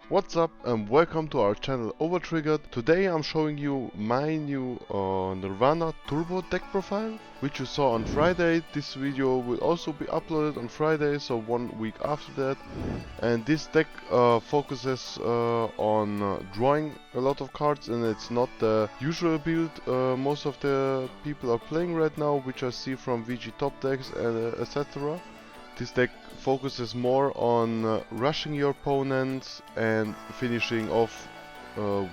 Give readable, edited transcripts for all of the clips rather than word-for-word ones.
What's up and welcome to our channel Overtriggered. Today I'm showing you my new Nirvana Turbo deck profile, which you saw on Friday. This video will also be uploaded on Friday, so 1 week after that. And this deck focuses on drawing a lot of cards, and it's not the usual build most of the people are playing right now, which I see from VG top decks and etc. This deck focuses more on rushing your opponents and finishing off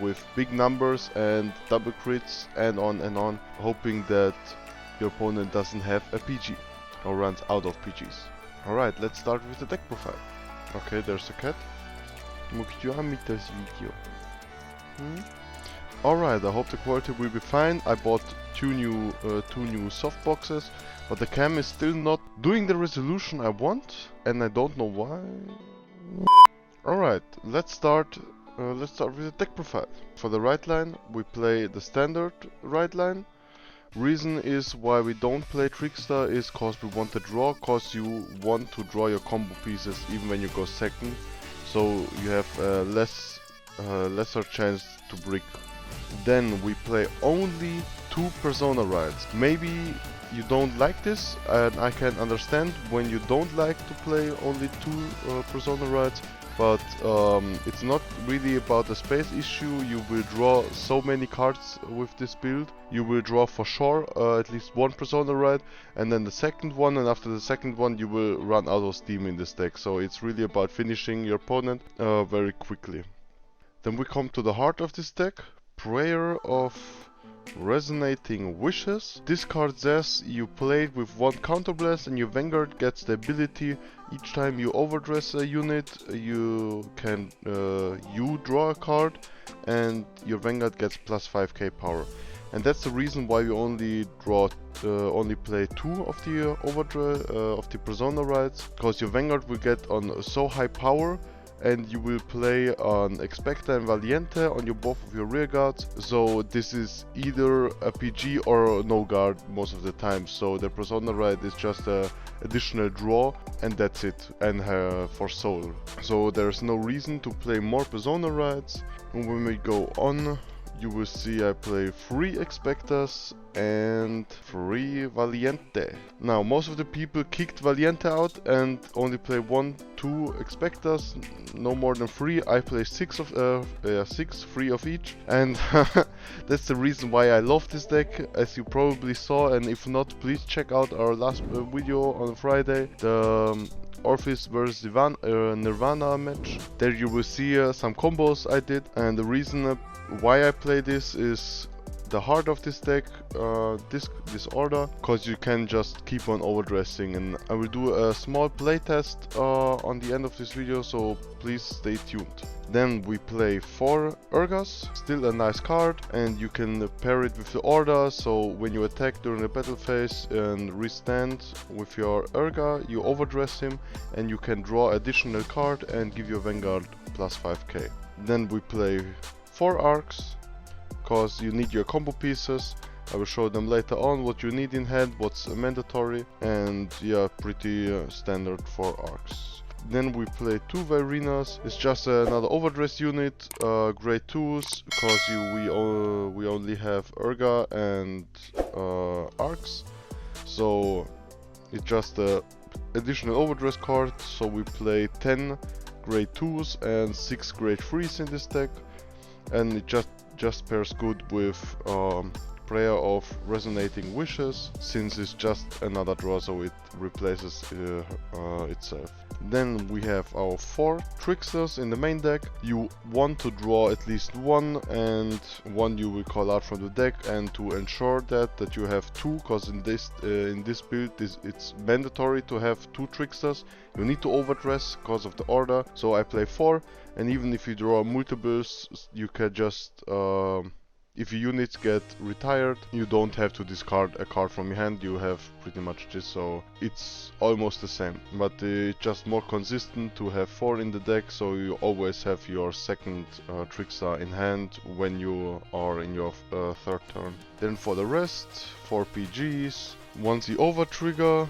with big numbers and double crits and on, hoping that your opponent doesn't have a PG or runs out of PGs. Alright, let's start with the deck profile. Okay, there's a cat. Alright, I hope the quality will be fine. I bought two new soft boxes, but the cam is still not doing the resolution I want, and I don't know why. Alright, let's start with the deck profile. For the right line, we play the standard right line. Reason is why we don't play Trickster is cause we want to draw, cause you want to draw your combo pieces even when you go second, so you have lesser chance to brick. Then we play only 2 Persona rides. Maybe you don't like this, and I can understand when you don't like to play only 2 Persona rides, but it's not really about the space issue. You will draw so many cards with this build. You will draw for sure at least 1 Persona ride, and then the second one, and after the second one you will run out of steam in this deck. So it's really about finishing your opponent very quickly. Then we come to the heart of this deck. Prayer of Resonating Wishes. This card says you play it with 1 counterblast and your Vanguard gets the ability each time you overdress a unit, you can you draw a card and your Vanguard gets plus 5k power. And that's the reason why we only play 2 of the Persona rides, because your Vanguard will get on so high power, and you will play on Expecta and Valiente on both of your rear guards. So this is either a PG or no guard most of the time. So the Persona ride is just a additional draw, and that's it, and for soul. So there's no reason to play more Persona rides. And when we go on, you will see I play 3 Expectas and 3 Valiente. Now, most of the people kicked Valiente out and only play 1, 2 Expectas, no more than 3. I play 6, 3 of each, and that's the reason why I love this deck, as you probably saw. And if not, please check out our last video on Friday, the Orpheus vs Nirvana match. There you will see some combos I did, and the reason why I play this is the heart of this deck, this order, because you can just keep on overdressing. And I will do a small playtest on the end of this video, so please stay tuned. Then we play 4 Urgas, still a nice card, and you can pair it with the order, so when you attack during the battle phase and restand with your Urga, you overdress him and you can draw additional card and give your Vanguard plus 5k. Then we play 4 Arcs, because you need your combo pieces. I will show them later on what you need in hand, what's mandatory, and yeah, pretty standard 4 Arcs. Then we play 2 Vairinas. It's just another overdress unit, grade 2s, because we only have Urga and Arcs, so it's just a additional overdress card. So we play 10 grade 2s and 6 grade 3s in this deck, and it just pairs good with Prayer of Resonating Wishes, since it's just another draw, so it replaces itself. Then we have our 4 Tricksters in the main deck. You want to draw at least 1, and 1 you will call out from the deck, and to ensure that you have 2, because in this build it's mandatory to have 2 Tricksters. You need to overdress because of the order, so I play 4, and even if you draw multiples, you can just if your units get retired, you don't have to discard a card from your hand. You have pretty much this, so it's almost the same, but it's just more consistent to have 4 in the deck, so you always have your second Trickster in hand when you are in your 3rd turn. Then for the rest, 4 PGs. Once you over trigger,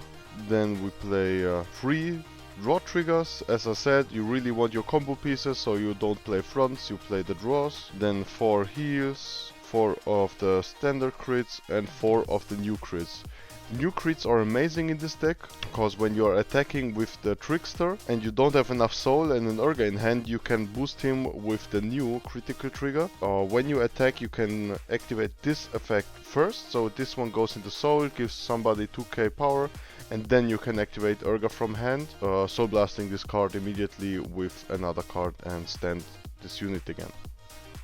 then we play 3 Draw triggers, as I said, you really want your combo pieces, so you don't play fronts, you play the draws. Then 4 heals, 4 of the standard crits, and 4 of the new crits. New crits are amazing in this deck, because when you are attacking with the Trickster and you don't have enough soul and an Urga in hand, you can boost him with the new critical trigger. When you attack, you can activate this effect first, so this one goes into soul, gives somebody 2k power, and then you can activate Urga from hand, soul blasting this card immediately with another card and stand this unit again.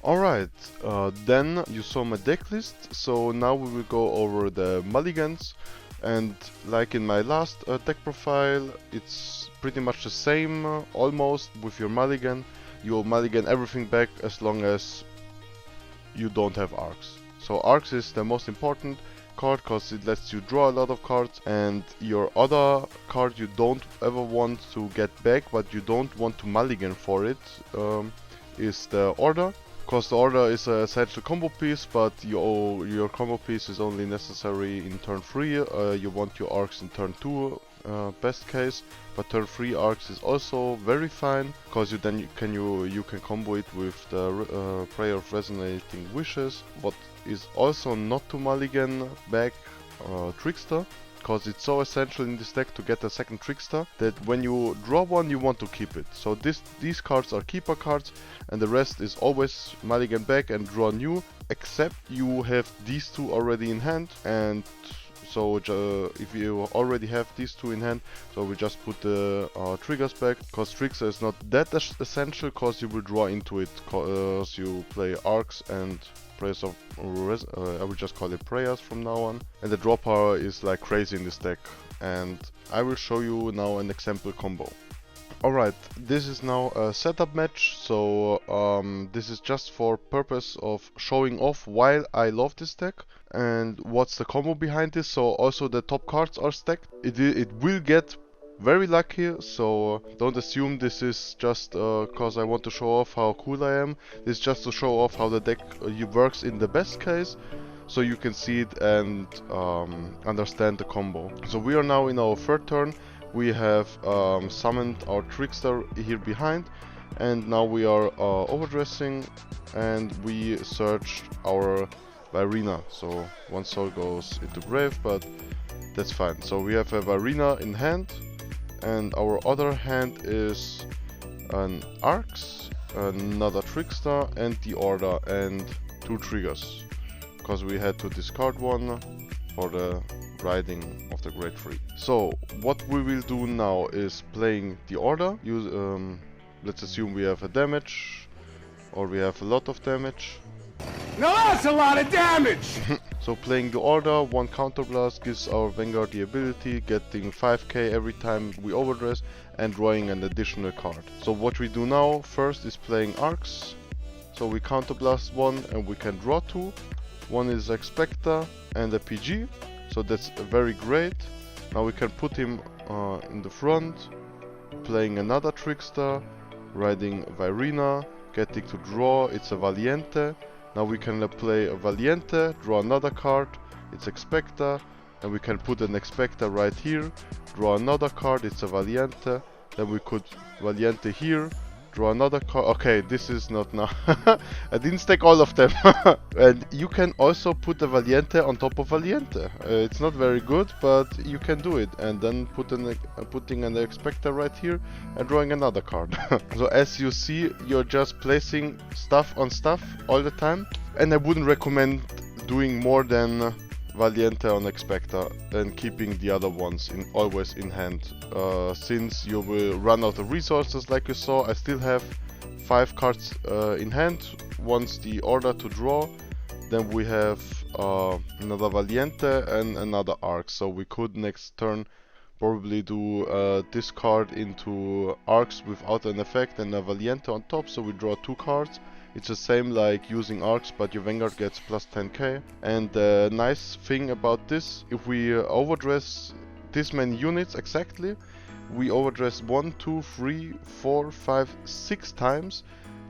Alright, then you saw my deck list, so now we will go over the mulligans, and like in my last deck profile, it's pretty much the same, almost, with your mulligan. You'll mulligan everything back as long as you don't have arcs. So arcs is the most important card, because it lets you draw a lot of cards, and your other card you don't ever want to get back, but you don't want to mulligan for it, is the Order. Because the Order is an essential combo piece, but your combo piece is only necessary in turn 3. You want your arcs in turn 2, best case, but turn 3 arcs is also very fine, because you can combo it with the Prayer of Resonating Wishes. What is also not to mulligan back Trickster, because it's so essential in this deck to get a second Trickster that when you draw one you want to keep it. So these cards are keeper cards, and the rest is always mulligan back and draw new, except you have these two already in hand. And so if you already have these two in hand, so we just put the triggers back, because Trickster is not that essential, because you will draw into it, because you play arcs and Prayers of I will just call it prayers from now on, and the draw power is like crazy in this deck, and I will show you now an example combo. Alright, this is now a setup match, so this is just for purpose of showing off why I love this deck and what's the combo behind this. So also the top cards are stacked. It will get very lucky, so don't assume this is just cause I want to show off how cool I am. This is just to show off how the deck works in the best case, so you can see it and understand the combo. So we are now in our third turn. We have summoned our Trickster here behind, and now we are overdressing, and we searched our Virina. So one soul goes into grave, but that's fine. So we have a Virina in hand, and our other hand is an Arcs, another Trickster, and the Order, and 2 triggers, because we had to discard one for the riding of the Great Three. So what we will do now is playing the Order. Let's assume we have a damage, or we have a lot of damage. Now that's a lot of damage! So playing the Order, 1 counterblast gives our Vanguard the ability, getting 5k every time we overdress, and drawing an additional card. So what we do now first is playing Arcs. So we counterblast 1 and we can draw 2. One is Expector and a PG, so that's very great. Now we can put him in the front, playing another Trickster, riding Virina, getting to draw, it's a Valiente. Now we can play a Valiente, draw another card, it's Expector, and we can put an Expector right here, draw another card, it's a Valiente. Then we could Valiente here, draw another card. Okay, this is not now. I didn't stack all of them. And you can also put a Valiente on top of Valiente. It's not very good, but you can do it. And then putting an Expector right here and drawing another card. So as you see, you're just placing stuff on stuff all the time. And I wouldn't recommend doing more than Valiente on Expector and keeping the other ones always in hand, since you will run out of resources. Like you saw, I still have 5 cards in hand. Once the Order to draw, then we have another Valiente and another Arc, so we could next turn probably do discard into Arcs without an effect and a Valiente on top, so we draw 2 cards. It's the same like using Arcs, but your Vanguard gets plus 10k. And the nice thing about this, if we overdress this many units exactly, we overdress 1, 2, 3, 4, 5, 6 times.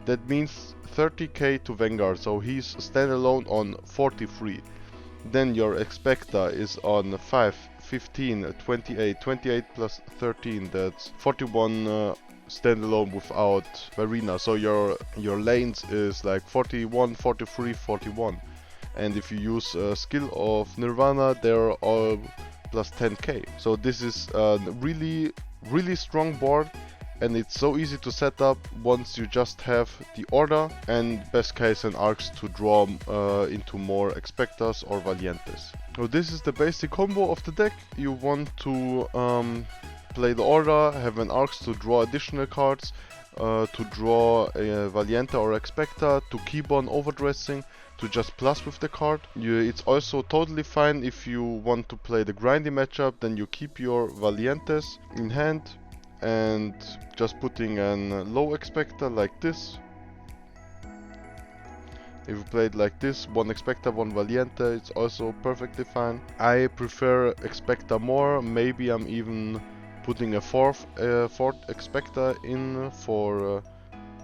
That means 30k to Vanguard, so he's standalone on 43. Then your Expector is on 5, 15, 28, 28 plus 13, that's 41 standalone without Varina. So your lanes is like 41, 43, 41. And if you use skill of Nirvana, they're all plus 10k. So this is a really strong board, and it's so easy to set up once you just have the order and best case an arcs to draw into more Expectors or Valientes. So this is the basic combo of the deck. You want to play the order, have an arcs to draw additional cards, to draw a Valiente or Expector, to keep on overdressing, to just plus with the card. It's also totally fine if you want to play the grindy matchup, then you keep your Valientes in hand and just putting an low Expector like this. If you play it like this, one Expector, one Valiente, it's also perfectly fine. I prefer Expector more. Maybe I'm even putting a fourth Expector in for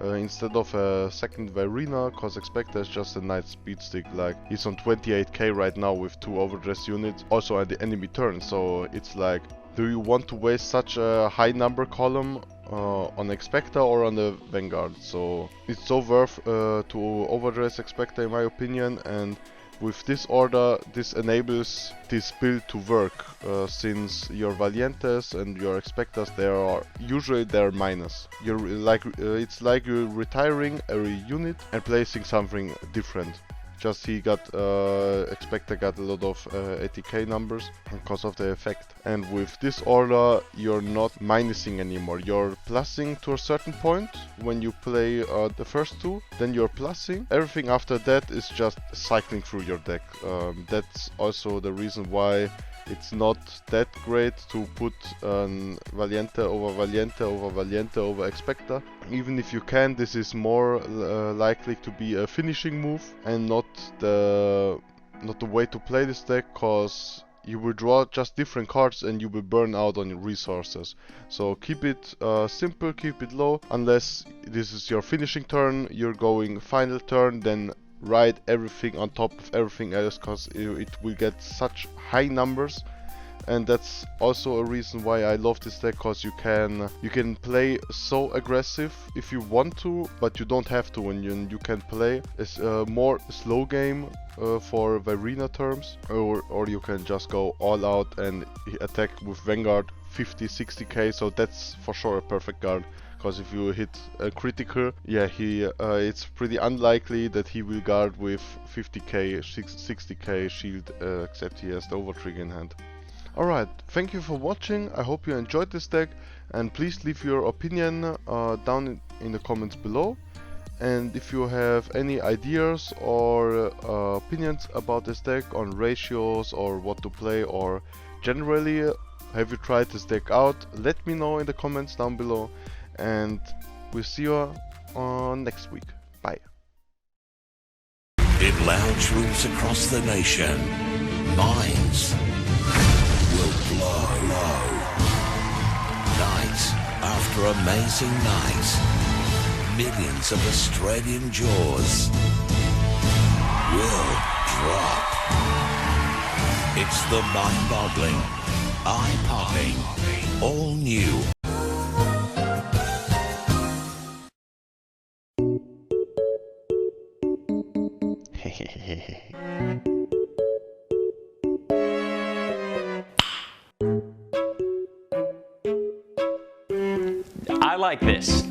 instead of a second Varina, cause Expector is just a nice speed stick. Like, he's on 28k right now with 2 overdress units, also at the enemy turn. So it's like, do you want to waste such a high number column on Expector or on the Vanguard? So it's so worth to overdress Expector in my opinion, and with this order, this enables this build to work, since your Valientes and your Expectors, they're minus. You're like it's like you're retiring a unit and placing something different. Just he got Expector got a lot of 80k numbers because of the effect. And with this order, you're not minusing anymore. You're plussing to a certain point when you play the first two. Then you're plussing. Everything after that is just cycling through your deck. That's also the reason why it's not that great to put Valiente over Valiente over Valiente over Expector. Even if you can, this is more likely to be a finishing move and not the way to play this deck, cause you will draw just different cards and you will burn out on your resources. So keep it simple, keep it low, unless this is your finishing turn, you're going final turn, then write everything on top of everything else, cause it will get such high numbers. And that's also a reason why I love this deck, cause you can play so aggressive if you want to, but you don't have to, and you can play a more slow game for Varina terms, or you can just go all out and attack with Vanguard 50-60k. So that's for sure a perfect guard. Because if you hit a critical, yeah, it's pretty unlikely that he will guard with 50k, 60k shield, except he has the overtrigger in hand. Alright, thank you for watching. I hope you enjoyed this deck, and please leave your opinion down in the comments below. And if you have any ideas or opinions about this deck on ratios or what to play, or generally have you tried this deck out, let me know in the comments down below. And we'll see you next week. Bye. In lounge rooms across the nation, minds will blow. Night after amazing night, millions of Australian jaws will drop. It's the mind-boggling, eye-popping, all new I like this.